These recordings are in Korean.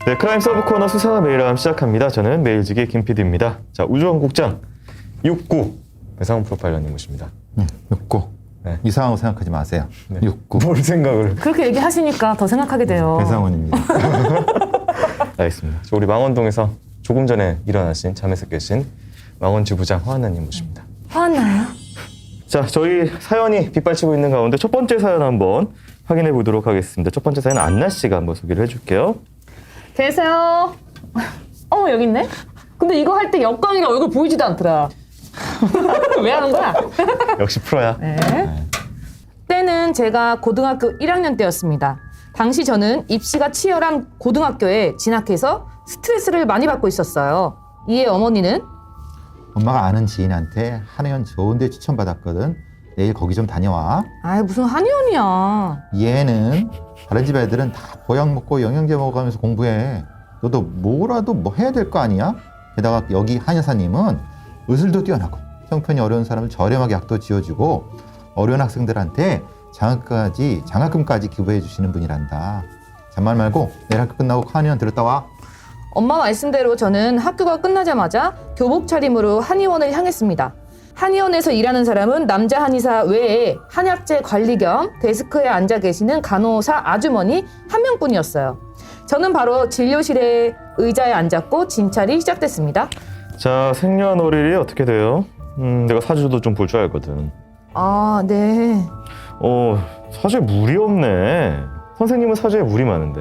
네, 크라임 서브 코너 수사 메일함 시작합니다. 저는 메일지기 김PD입니다. 자, 우주원국장 69 배상훈 프로파일러님 모십니다. 네, 69. 네. 이상하고 생각하지 마세요. 네. 69. 뭘 생각을? 그렇게 얘기하시니까 더 생각하게 돼요. 배상훈입니다. 알겠습니다. 저 우리 망원동에서 조금 전에 일어나신 잠에서 깨신 망원지부장 화한나님 모십니다. 화났나요? 자, 저희 사연이 빗발치고 있는 가운데 첫 번째 사연 한번 확인해 보도록 하겠습니다. 첫 번째 사연 안나 씨가 한번 소개를 해줄게요. 계세요. 여기 있네. 근데 이거 할 때 역광이가 얼굴 보이지도 않더라. 왜 하는 거야? 역시 프로야. 네. 때는 제가 고등학교 1학년 때였습니다. 당시 저는 입시가 치열한 고등학교에 진학해서 스트레스를 많이 받고 있었어요. 이에 어머니는 엄마가 아는 지인한테 한의원 좋은 데 추천받았거든. 내일 거기 좀 다녀와. 아이 무슨 한의원이야. 얘는 다른 집 애들은 다 보약 먹고 영양제 먹어가면서 공부해. 너도 뭐라도 뭐 해야 될 거 아니야? 게다가 여기 한의사님은 의술도 뛰어나고 형편이 어려운 사람을 저렴하게 약도 지어주고 어려운 학생들한테 장학금까지 기부해 주시는 분이란다. 잔말 말고 내일 학교 끝나고 한의원 들었다 와. 엄마 말씀대로 저는 학교가 끝나자마자 교복 차림으로 한의원을 향했습니다. 한의원에서 일하는 사람은 남자 한의사 외에 한약재 관리 겸 데스크에 앉아 계시는 간호사 아주머니 한 명뿐이었어요. 저는 바로 진료실에 의자에 앉았고 진찰이 시작됐습니다. 자, 생년월일이 어떻게 돼요? 내가 사주도 좀 볼 줄 알거든. 아, 네. 사주에 물이 없네. 선생님은 사주에 물이 많은데.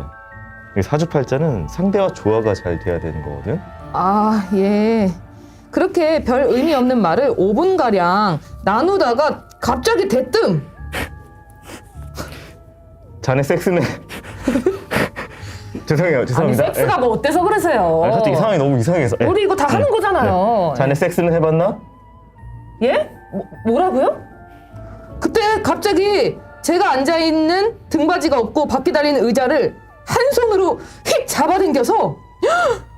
이 사주팔자는 상대와 조화가 잘 돼야 되는 거거든. 아, 예. 그렇게 별 의미 없는 말을 5분가량 나누다가 갑자기 대뜸! 자네 섹스네. 죄송해요. 아니, 죄송합니다. 섹스가 뭐 어때서 그러세요? 아니, 갑자기 상황이 너무 이상해서. 우리 이거 다 하는 거잖아요. 자네 섹스는 해봤나? 예? 뭐라고요? 그때 갑자기 제가 앉아있는 등받이가 없고 바퀴 달리는 의자를 한 손으로 휙 잡아당겨서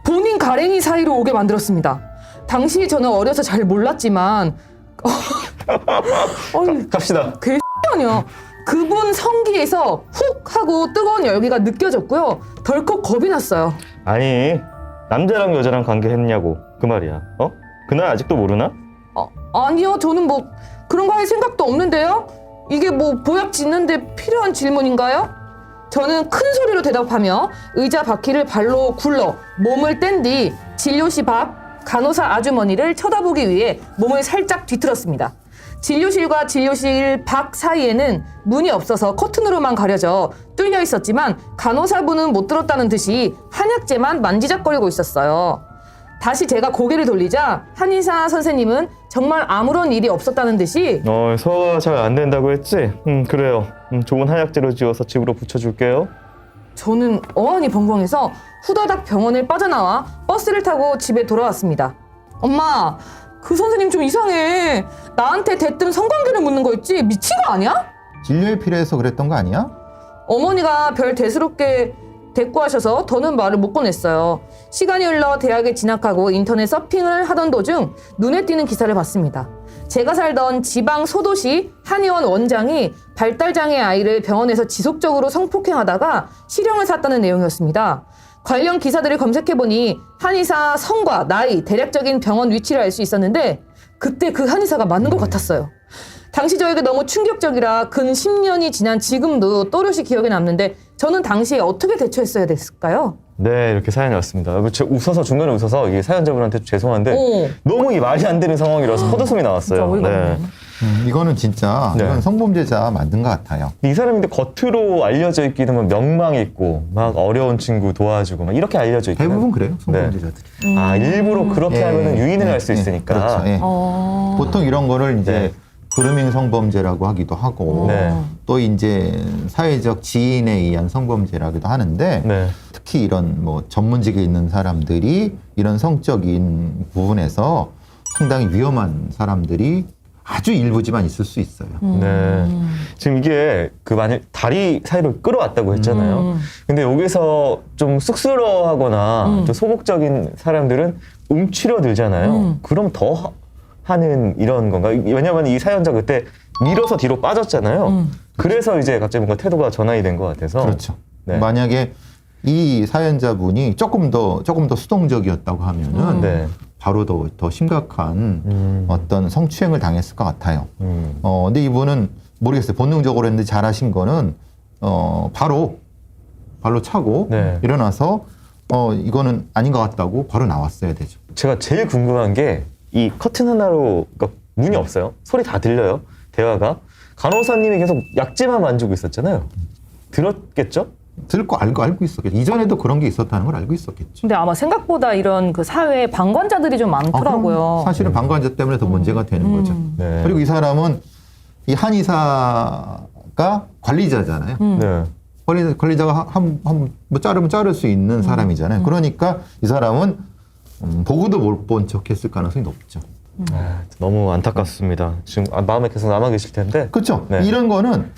본인 가랭이 사이로 오게 만들었습니다. 당시 저는 어려서 잘 몰랐지만 갑시다. 아니요. 그분 성기에서 훅 하고 뜨거운 열기가 느껴졌고요. 덜컥 겁이 났어요. 아니, 남자랑 여자랑 관계했냐고 그 말이야. 그날 아직도 모르나? 아니요. 저는 뭐 그런 거 할 생각도 없는데요. 이게 뭐 보약 짓는데 필요한 질문인가요? 저는 큰 소리로 대답하며 의자 바퀴를 발로 굴러 몸을 뗀 뒤 진료실 밖 간호사 아주머니를 쳐다보기 위해 몸을 살짝 뒤틀었습니다. 진료실과 진료실 밖 사이에는 문이 없어서 커튼으로만 가려져 뚫려 있었지만 간호사분은 못 들었다는 듯이 한약재만 만지작거리고 있었어요. 다시 제가 고개를 돌리자 한의사 선생님은 정말 아무런 일이 없었다는 듯이 소화가 잘 안 된다고 했지? 그래요. 좋은 한약재로 지어서 집으로 붙여줄게요. 저는 어안이 벙벙해서 후다닥 병원을 빠져나와 버스를 타고 집에 돌아왔습니다. 엄마, 그 선생님 좀 이상해. 나한테 대뜸 성관계를 묻는 거 있지? 미친 거 아니야? 진료에 필요해서 그랬던 거 아니야? 어머니가 별 대수롭게 대꾸하셔서 더는 말을 못 꺼냈어요. 시간이 흘러 대학에 진학하고 인터넷 서핑을 하던 도중 눈에 띄는 기사를 봤습니다. 제가 살던 지방 소도시 한의원 원장이 발달장애 아이를 병원에서 지속적으로 성폭행하다가 실형을 샀다는 내용이었습니다. 관련 기사들을 검색해보니 한의사 성과 나이, 대략적인 병원 위치를 알 수 있었는데 그때 그 한의사가 맞는 것 같았어요. 당시 저에게 너무 충격적이라 근 10년이 지난 지금도 또렷이 기억에 남는데 저는 당시에 어떻게 대처했어야 됐을까요? 네, 이렇게 사연이 왔습니다. 중간에 웃어서 이게 사연자분한테 죄송한데 너무 이 말이 안 되는 상황이라서 헛웃음이 나왔어요. 어이가 없네. 이거는 진짜 네. 이건 성범죄자 만든 것 같아요. 이 사람인데 겉으로 알려져 있기는 뭐 명망 있고 막 어려운 친구 도와주고 막 이렇게 알려져 있기는 대부분 그래요, 성범죄자들이. 일부러 그렇게 하면은 유인을 할 수 있으니까. 그렇죠. 예. 보통 이런 거를 이제 네. 그루밍 성범죄라고 하기도 하고 네. 또 이제 사회적 지인에 의한 성범죄라기도 하는데 네. 특히 이런 뭐 전문직에 있는 사람들이 이런 성적인 부분에서 상당히 위험한 사람들이 아주 일부지만 있을 수 있어요. 네. 지금 이게 만약 다리 사이로 끌어왔다고 했잖아요. 근데 여기서 좀 쑥스러워하거나 좀 소극적인 사람들은 움츠려들잖아요. 그럼 더 하는 이런 건가? 왜냐면 이 사연자 그때 밀어서 뒤로 빠졌잖아요. 그래서 이제 갑자기 뭔가 태도가 전환이 된 것 같아서. 그렇죠. 네. 만약에 이 사연자분이 조금 더 수동적이었다고 하면은 네. 바로 더 심각한 어떤 성추행을 당했을 것 같아요. 근데 이분은 모르겠어요. 본능적으로 했는데 잘하신 거는 발로 차고 네. 일어나서 이거는 아닌 것 같다고 바로 나왔어야 되죠. 제가 제일 궁금한 게 이 커튼 하나로 그러니까 문이 없어요. 소리 다 들려요. 대화가. 간호사님이 계속 약재만 만지고 있었잖아요. 들었겠죠? 들고 알고 있었겠죠. 이전에도 그런 게 있었다는 걸 알고 있었겠죠. 근데 아마 생각보다 이런 그 사회에 방관자들이 좀 많더라고요. 그럼 사실은 방관자 때문에 더 문제가 되는 거죠. 네. 그리고 이 사람은 이 한의사가 관리자잖아요. 네. 관리자가 뭐 자르면 자를 수 있는 사람이잖아요. 그러니까 이 사람은 보고도 못 본 척 했을 가능성이 높죠. 아, 너무 안타깝습니다. 지금 마음에 계속 남아 계실 텐데. 그렇죠. 네. 이런 거는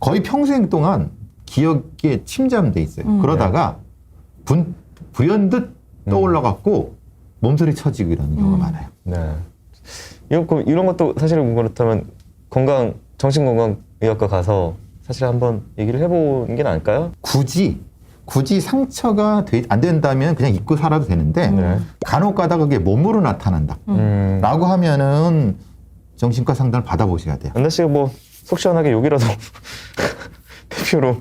거의 평생 동안 기억에 침잠돼 있어요. 그러다가 불현듯 떠올라갖고 몸소리 쳐지고 이러는 경우가 많아요. 네. 이런 것도 사실은 그렇다면 정신건강의학과 가서 사실 한번 얘기를 해보는 게 나을까요? 굳이 상처가 안 된다면 그냥 잊고 살아도 되는데 네. 간혹 가다가 그게 몸으로 나타난다 라고 하면은 정신과 상담을 받아보셔야 돼요. 안나 씨가 뭐 속 시원하게 욕이라도 대표로.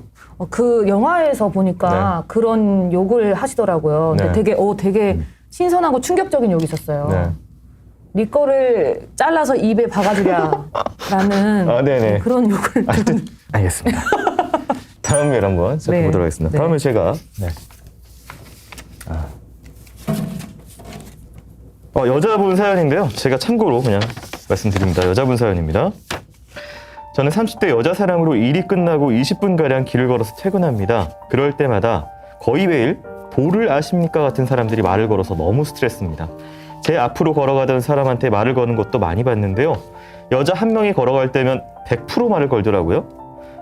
그 영화에서 보니까 그런 욕을 하시더라고요. 근데 네. 되게 신선하고 충격적인 욕이 있었어요. 네. 네 거를 잘라서 입에 박아주랴라는 아, 네네. 그런 욕을 알겠습니다. 다음 메일 한번 시작해 네. 보도록 하겠습니다. 네. 다음에 제가 여자분 사연인데요. 제가 참고로 그냥 말씀드립니다. 여자분 사연입니다. 저는 30대 여자 사람으로 일이 끝나고 20분가량 길을 걸어서 퇴근합니다. 그럴 때마다 거의 매일 도를 아십니까 같은 사람들이 말을 걸어서 너무 스트레스입니다. 제 앞으로 걸어가던 사람한테 말을 거는 것도 많이 봤는데요. 여자 한 명이 걸어갈 때면 100% 말을 걸더라고요.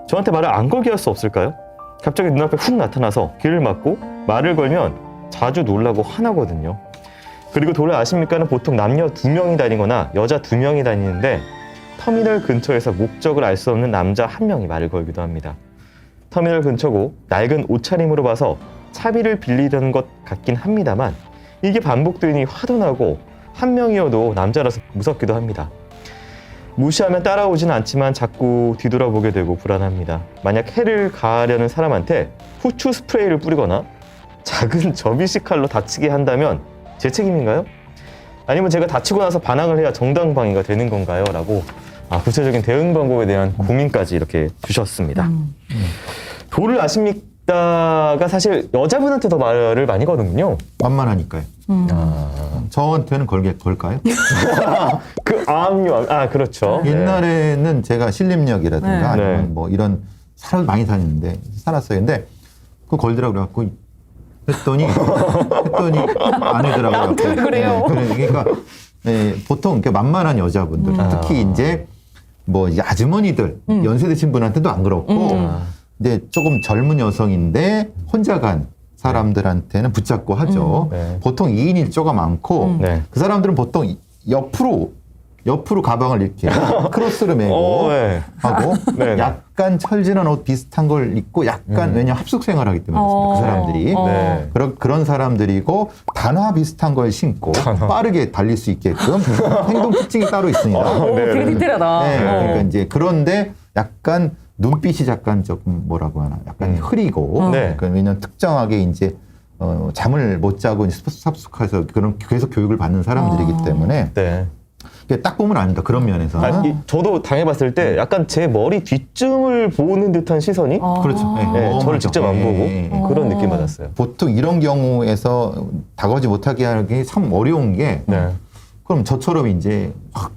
저한테 말을 안 걸게 할 수 없을까요? 갑자기 눈앞에 훅 나타나서 길을 막고 말을 걸면 자주 놀라고 화나거든요. 그리고 도를 아십니까는 보통 남녀 2명이 다니거나 여자 2명이 다니는데 터미널 근처에서 목적을 알 수 없는 남자 1명이 말을 걸기도 합니다. 터미널 근처고 낡은 옷차림으로 봐서 차비를 빌리던 것 같긴 합니다만 이게 반복되니 화도 나고 1명이어도 남자라서 무섭기도 합니다. 무시하면 따라오진 않지만 자꾸 뒤돌아보게 되고 불안합니다. 만약 해를 가하려는 사람한테 후추 스프레이를 뿌리거나 작은 접이식 칼로 다치게 한다면 제 책임인가요? 아니면 제가 다치고 나서 반항을 해야 정당방위가 되는 건가요? 라고 구체적인 대응 방법에 대한 고민까지 이렇게 주셨습니다. 도를 아십니까가 사실 여자분한테 더 말을 많이 거는군요. 만만하니까요. 저한테는 걸까요? 그렇죠. 옛날에는 제가 신림역이라든가 네. 아니면 네. 뭐 이런 사람 많이 다녔는데 살았어요. 근데 그거 걸더라고 그래갖고 했더니 안 해더라고요. 그래요? 그러니까 보통 이렇게 만만한 여자분들 특히 이제 뭐 이 아주머니들 연세 드신 분한테도 안 그렇고 근데 조금 젊은 여성인데 혼자 간 사람들한테는 붙잡고 하죠. 네. 보통 2인 1조가 많고 네. 그 사람들은 보통 옆으로 가방을 이렇게 크로스로 메고 네. 하고 네, 네. 약간 철진한 옷 비슷한 걸 입고 약간 왜냐 합숙 생활하기 때문에 그렇습니다. 그 사람들이 네. 그런 사람들이고 단화 비슷한 걸 신고 빠르게 달릴 수 있게끔 행동 특징이 따로 있습니다. 되게 디테일하다. 네, 그러니까 이제 그런데 약간 눈빛이 약간 조금 뭐라고 하나 약간 흐리고 네. 그러니까 왜냐면 특정하게 이제 잠을 못 자고 이제 합숙해서 그런 계속 교육을 받는 사람들이기 때문에 네. 딱 보면 압니다. 그런 면에서는 저도 당해봤을 때 약간 제 머리 뒤쯤을 보는 듯한 시선이 그렇죠. 네, 저를 직접 안 보고 그런 느낌 받았어요. 보통 이런 경우에서 다가오지 못하게 하기 참 어려운 게 네. 그럼 저처럼 이제 확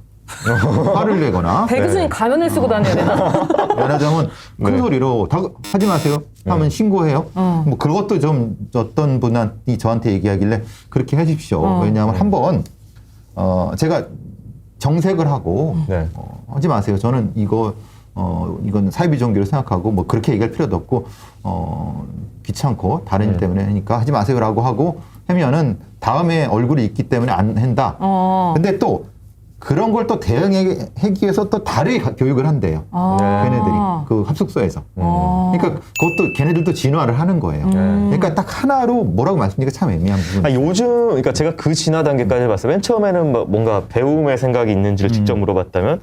화를 내거나 백교수님 가면을 쓰고 다녀야 되나? 연하장은 큰 소리로 하지 마세요 하면 신고해요. 뭐 그것도 좀 어떤 분이 저한테 얘기하길래 그렇게 해주십시오. 왜냐하면 한번 제가 정색을 하고 네. 하지 마세요. 저는 이건 사이비 종교로 생각하고 뭐 그렇게 얘기할 필요도 없고 귀찮고 다른 일 때문에 하니까 하지 마세요라고 하고 하면은 다음에 얼굴이 있기 때문에 안 한다. 근데 또 그런 걸 또 대응하기 위해서 또 다르게 교육을 한대요. 걔네들이 그 합숙소에서. 그러니까 그것도 걔네들도 진화를 하는 거예요. 그러니까 딱 하나로 뭐라고 말씀드리기가 참 애매한 부분. 아, 요즘 그러니까 제가 그 진화 단계까지 봤어요. 맨 처음에는 뭐 뭔가 배움의 생각이 있는지를 직접 물어봤다면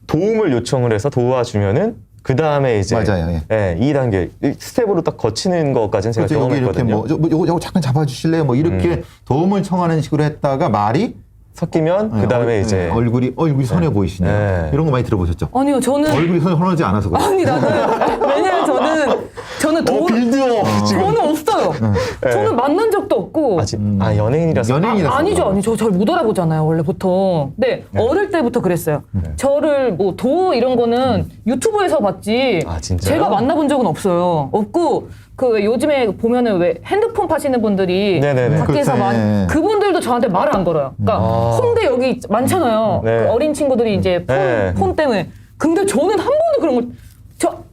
도움을 요청을 해서 도와주면은 그 다음에 이제 맞아요. 예. 예, 2단계 스텝으로 딱 거치는 것까지는 제가 그래서 여기 이렇게 경험했거든요. 뭐 요거 잠깐 잡아주실래요? 뭐 이렇게 도움을 청하는 식으로 했다가 말이 섞이면 그 다음에 이제 얼굴이 손해 보이시네요. 네. 이런 거 많이 들어보셨죠? 아니요, 저는 얼굴이 선하지 않아서 그래요. 아니 나는 왜냐면 저는 돈 빌드업 지금 저는 없어요. 저는 만난 적도 없고. 연예인이라서 연예인이라서. 아니죠. 저 잘 못 알아보잖아요, 원래 보통. 네, 어릴 때부터 그랬어요. 저를 뭐 도 이런 거는 유튜브에서 봤지. 아, 진짜요? 제가 만나본 적은 없어요. 없고 그 요즘에 보면은 왜 핸드폰 파시는 분들이 네네네. 밖에서 그렇죠. 예. 그분들도 저한테 말을 안 걸어요. 그러니까 홍대 여기 많잖아요. 네. 그 어린 친구들이 이제 네. 폰 때문에. 근데 저는 한 번도 그런 걸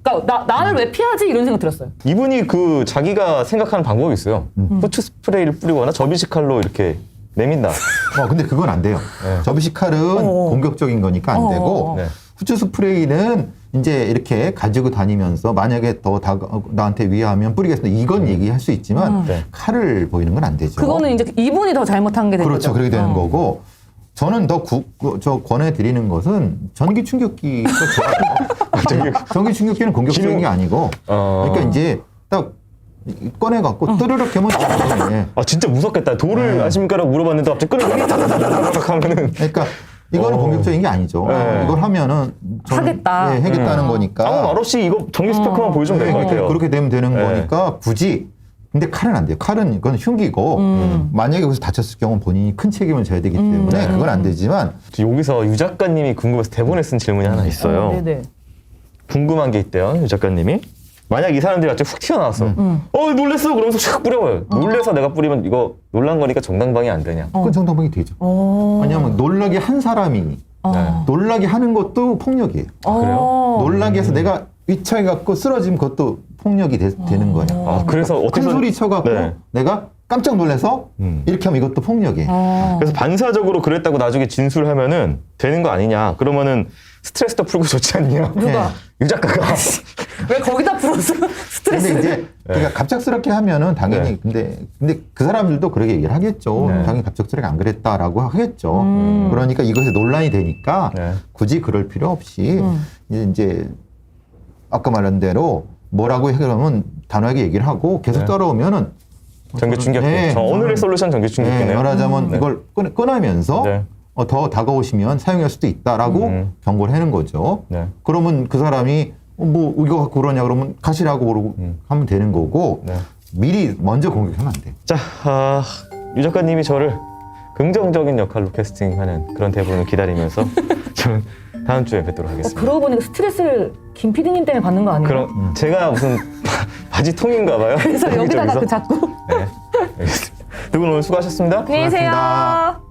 그러니까 나를 왜 피하지 이런 생각 들었어요. 이분이 그 자기가 생각하는 방법이 있어요. 후추 스프레이를 뿌리거나 접이식칼로 이렇게 내민다. 근데 그건 안 돼요. 접이식 칼은 공격적인 거니까 안 되고 네. 후추 스프레이는 이제 이렇게 가지고 다니면서 만약에 더 나한테 위하면 뿌리겠습니다. 이건 얘기할 수 있지만 네. 칼을 보이는 건 안 되죠. 그거는 이제 이분이 더 잘못한 게 되는 그렇죠. 거죠. 그렇게 되는 거고 저는 더 권해드리는 것은 전기 충격기가 좋아요. 전기 충격기는 공격적인 게 아니고 그러니까 이제 딱 꺼내갖고 뜨르륵 하면 예. 아 진짜 무섭겠다. 돌을 아십니까라고 물어봤는데 갑자기 끊어서 다다다다닥 하면은 그러니까 이거는 공격적인 게 아니죠. 네. 이걸 하면은 저는, 하겠다. 예, 하겠다는 거니까. 아무 말 없이 이거 전기 스피커만 보여주면 될 것 같아요. 그렇게 되면 되는 네. 거니까 굳이. 근데 칼은 안 돼요. 칼은 이건 흉기고 만약에 여기서 다쳤을 경우는 본인이 큰 책임을 져야 되기 때문에 그건 안 되지만 여기서 유 작가님이 궁금해서 대본에 쓴 질문이 하나 있어요. 네네. 궁금한 게 있대요. 유 작가님이. 만약 이 사람들이 갑자기 훅 튀어나왔어. 놀랬어. 그러면서 샥 뿌려봐요. 놀래서 내가 뿌리면 이거 놀란 거니까 정당방위 안 되냐. 그건 정당방위 되죠. 왜냐하면 놀라게 한 사람이 네. 놀라게 하는 것도 폭력이에요. 그래요? 놀라게 해서 내가 위쳐해갖고 쓰러지면 그것도 폭력이 되는 거예요. 아, 그래서 어떻게 큰 소리 쳐갖고 네. 내가 깜짝 놀라서 이렇게 하면 이것도 폭력이에요. 그래서 반사적으로 그랬다고 나중에 진술하면은 되는 거 아니냐. 그러면은 스트레스도 풀고 좋지 않냐. 누가? 유 작가가. 왜 거기다 풀었어? 근데 스트레스. 이제 그러니까 갑작스럽게 하면은 당연히 근데 그 사람들도 그렇게 얘기를 하겠죠. 네. 당연히 갑작스럽게 안 그랬다라고 하겠죠. 그러니까 이것이 논란이 되니까 네. 굳이 그럴 필요 없이 이제 아까 말한 대로 뭐라고 해그러면 단호하게 얘기를 하고 계속 네. 따라오면은 전기 충격기. 네, 오늘의 솔루션 전기 충격기네요. 말하자면 이걸 꺼내면서 네. 더 다가오시면 사용할 수도 있다라고 경고를 하는 거죠. 네. 그러면 그 사람이 뭐 이거 갖고 그러냐 그러면 가시라고 그러고 하면 되는 거고 네. 미리 먼저 공격하면 안 돼. 자, 유 작가님이 저를 긍정적인 역할로 캐스팅하는 그런 대본을 기다리면서 저는 다음 주에 뵙도록 하겠습니다. 그러고 보니까 스트레스를 김 PD님 때문에 받는 거 아니에요? 그럼 제가 무슨 바지 통인가 봐요. 그래서 여기다가 여기저기서. 그 자꾸. 네, 알겠습니다. 두 분 오늘 수고하셨습니다. 안녕히 계세요. 고맙습니다.